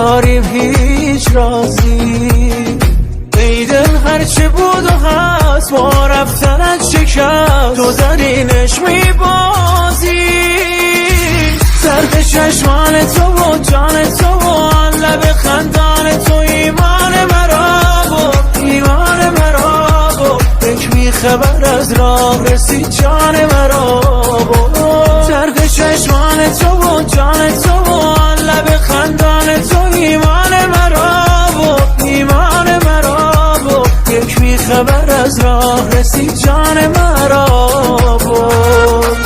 نداریم هیچ رازی. ای دل هرچه بود و هست با رفتنت شکست، تو زدینش میبازی. زرد چشمان تو و جان تو و آن لب خندان تو ایمان مرا بود، ایمان مرا بود. یک میخبر از راه رسید جان مرا بود. زرد چشمان تو و جان تو و آن لب خندان تو ایمان مرا بود، ایمان مرا بود. یک میخبر از راه رسید جان مرا بود.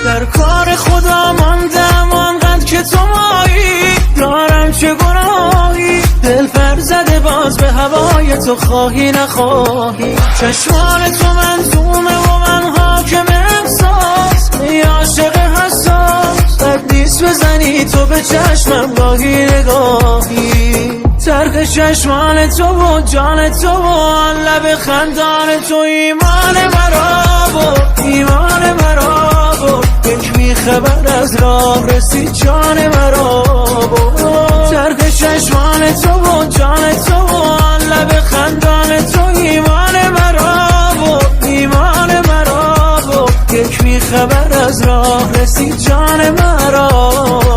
در کار خدا ماندم آنقدر که تو مایی، دارم چه گناهی، دل پر زده باز به هوای تو خواهی نخواهی. چشمان تو منظومه و من حاکم احساس، ای عاشق حساس بد نیست بزنی تو به چشمم گاهی نگاهی. ترک چشمان تو و جان تو و آن لب خندان تو ایمان مرا بود، ایمان مرا بود. یک میخبر از راه رسید جان مرا بود. ترک چشمان تو و جان تو و آن لب خندان تو ایمان مرا بود، ایمان مرا بود. یک میخبر از راه رسید جان مرا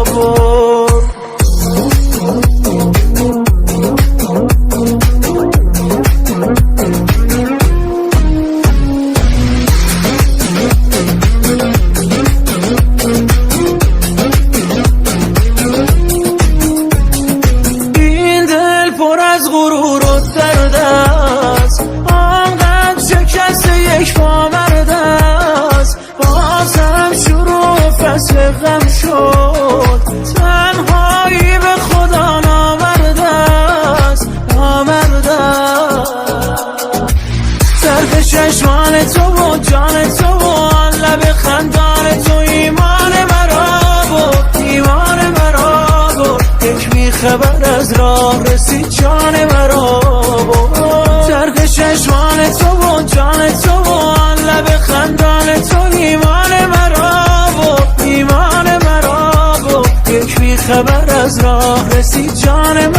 بود. غرور و درد است، آنقدر شکست یک پامرد است. بازم شروع فصل غم شد، تنهایی به خدا نامرد است، نامرد است. زرد چشمان تو و جان تو و آن لب خندان تو ایمان مرا بود، ایمان مرا بود. یک میخبر از راه رسید جان مرا بود. ترک چشمان تو و جان تو و آن لب خندان تو ایمان مرا بود، ایمان مرا بود. یک میخبر از راه رسید جان مرا.